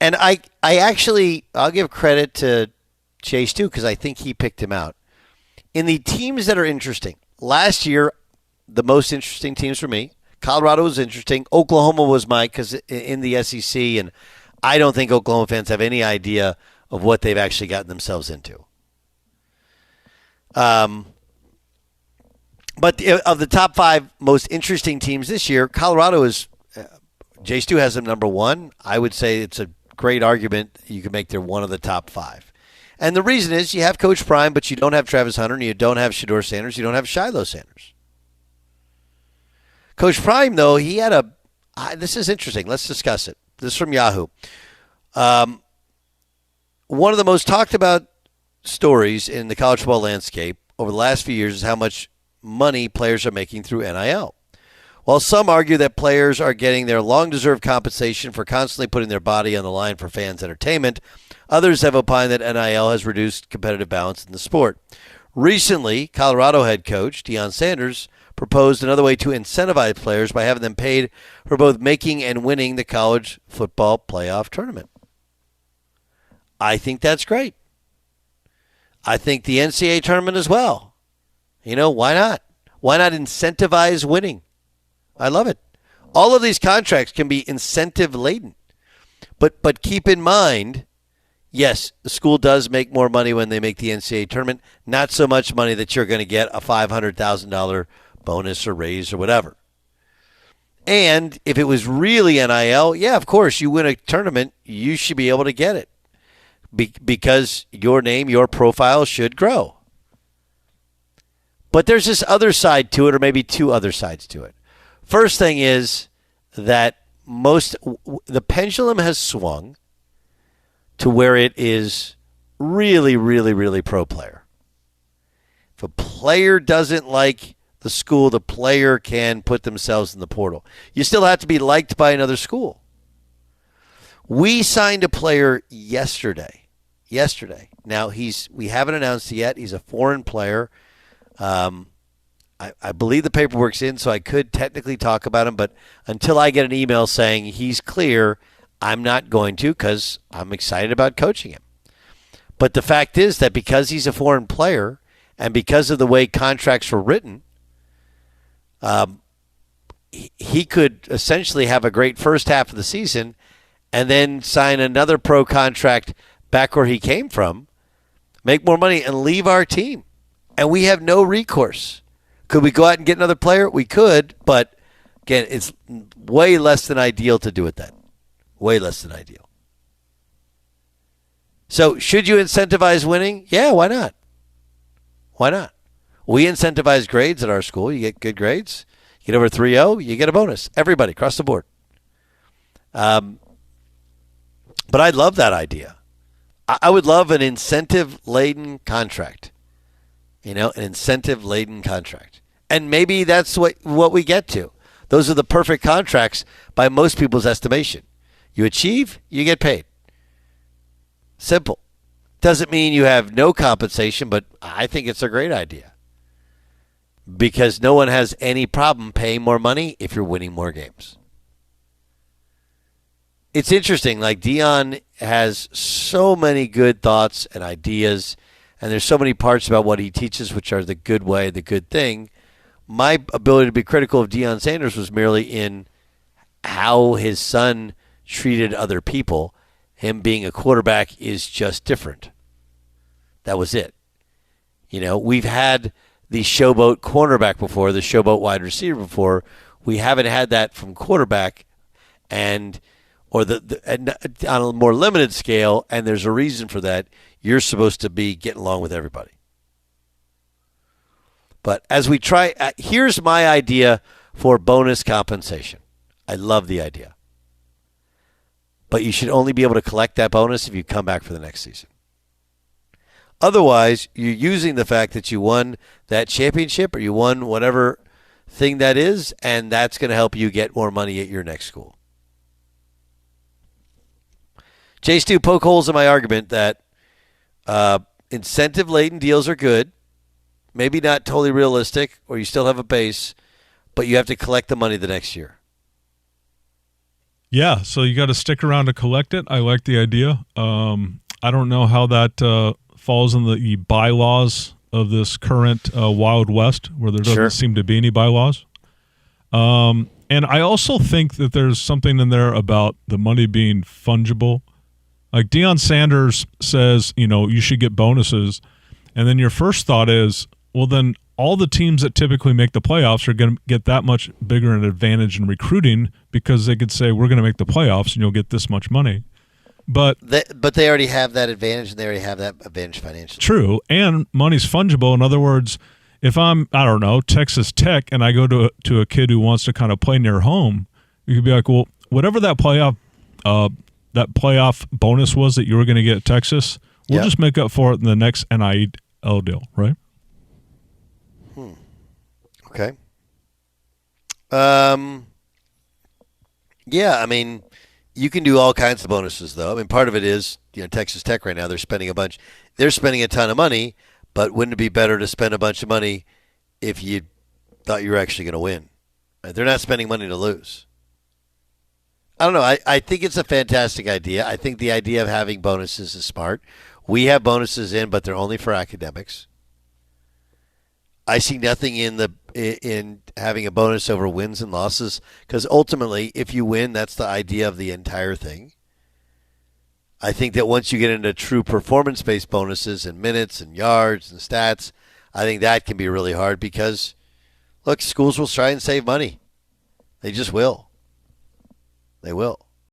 And I'll give credit to Chase too, because I think he picked him out. In the teams that are interesting, last year, the most interesting teams for me, Colorado was interesting. Oklahoma was because in the SEC, and I don't think Oklahoma fans have any idea of what they've actually gotten themselves into. But of the top 5 most interesting teams this year, Colorado is, Jay Stu has them number 1. I would say it's a great argument you can make they're one of the top 5. And the reason is you have Coach Prime, but you don't have Travis Hunter, and you don't have Shedeur Sanders, you don't have Shiloh Sanders. Coach Prime, though, he had this is interesting. Let's discuss it. This is from Yahoo. One of the most talked about stories in the college football landscape over the last few years is how much money players are making through NIL. While some argue that players are getting their long-deserved compensation for constantly putting their body on the line for fans' entertainment, others have opined that NIL has reduced competitive balance in the sport. Recently, Colorado head coach Deion Sanders proposed another way to incentivize players by having them paid for both making and winning the college football playoff tournament. I think that's great. I think the NCAA tournament as well. Why not? Why not incentivize winning? I love it. All of these contracts can be incentive-laden. But keep in mind, yes, the school does make more money when they make the NCAA tournament. Not so much money that you're going to get a $500,000 bonus or raise or whatever. And if it was really NIL, yeah, of course, you win a tournament, you should be able to get it because your name, your profile should grow. But there's this other side to it, or maybe 2 other sides to it. First thing is that the pendulum has swung to where it is really, really, really pro player. If a player doesn't like the school, the player can put themselves in the portal. You still have to be liked by another school. We signed a player yesterday. Now, we haven't announced it yet. He's a foreign player. I believe the paperwork's in, so I could technically talk about him, but until I get an email saying he's clear, I'm not going to because I'm excited about coaching him. But the fact is that because he's a foreign player and because of the way contracts were written, he could essentially have a great first half of the season and then sign another pro contract back where he came from, make more money, and leave our team. And we have no recourse. Could we go out and get another player? We could, but again, it's way less than ideal to do it then. Way less than ideal. So should you incentivize winning? Yeah, why not? Why not? We incentivize grades at our school. You get good grades. You get over 3.0, you get a bonus. Everybody, across the board. But I love that idea. I would love an incentive-laden contract. An incentive-laden contract. And maybe that's what we get to. Those are the perfect contracts by most people's estimation. You achieve, you get paid. Simple. Doesn't mean you have no compensation, but I think it's a great idea. Because no one has any problem paying more money if you're winning more games. It's interesting. Like Deion has so many good thoughts and ideas, and there's so many parts about what he teaches which are the good way, the good thing. My ability to be critical of Deion Sanders was merely in how his son treated other people. Him being a quarterback is just different. That was it. We've had the showboat cornerback before, the showboat wide receiver before. We haven't had that from quarterback, and on a more limited scale, and there's a reason for that. You're supposed to be getting along with everybody. But as we try, here's my idea for bonus compensation. I love the idea. But you should only be able to collect that bonus if you come back for the next season. Otherwise, you're using the fact that you won that championship or you won whatever thing that is, and that's going to help you get more money at your next school. Jay Stu, poke holes in my argument that incentive-laden deals are good, maybe not totally realistic, or you still have a base, but you have to collect the money the next year. Yeah, so you got to stick around to collect it. I like the idea. I don't know how that falls in the bylaws of this current Wild West, where there doesn't Sure. seem to be any bylaws. And I also think that there's something in there about the money being fungible. Like Deion Sanders says, you should get bonuses. And then your first thought is, well, then all the teams that typically make the playoffs are going to get that much bigger an advantage in recruiting because they could say, we're going to make the playoffs and you'll get this much money. But they already have that advantage, and they already have that advantage financially. true, and money's fungible. In other words, if I'm, I don't know, Texas Tech, and I go to a kid who wants to kind of play near home, you could be like, well, whatever that playoff bonus was that you were going to get at Texas, we'll just make up for it in the next NIL deal, right? Okay. Yeah, I mean, you can do all kinds of bonuses, though. I mean, part of it is, Texas Tech right now, they're spending a ton of money, but wouldn't it be better to spend a bunch of money if you thought you were actually going to win? They're not spending money to lose. I don't know. I think it's a fantastic idea. I think the idea of having bonuses is smart. We have bonuses in, but they're only for academics. I see nothing in having a bonus over wins and losses, because ultimately, if you win, that's the idea of the entire thing. I think that once you get into true performance-based bonuses and minutes and yards and stats, I think that can be really hard because, look, schools will try and save money. They just will. They will.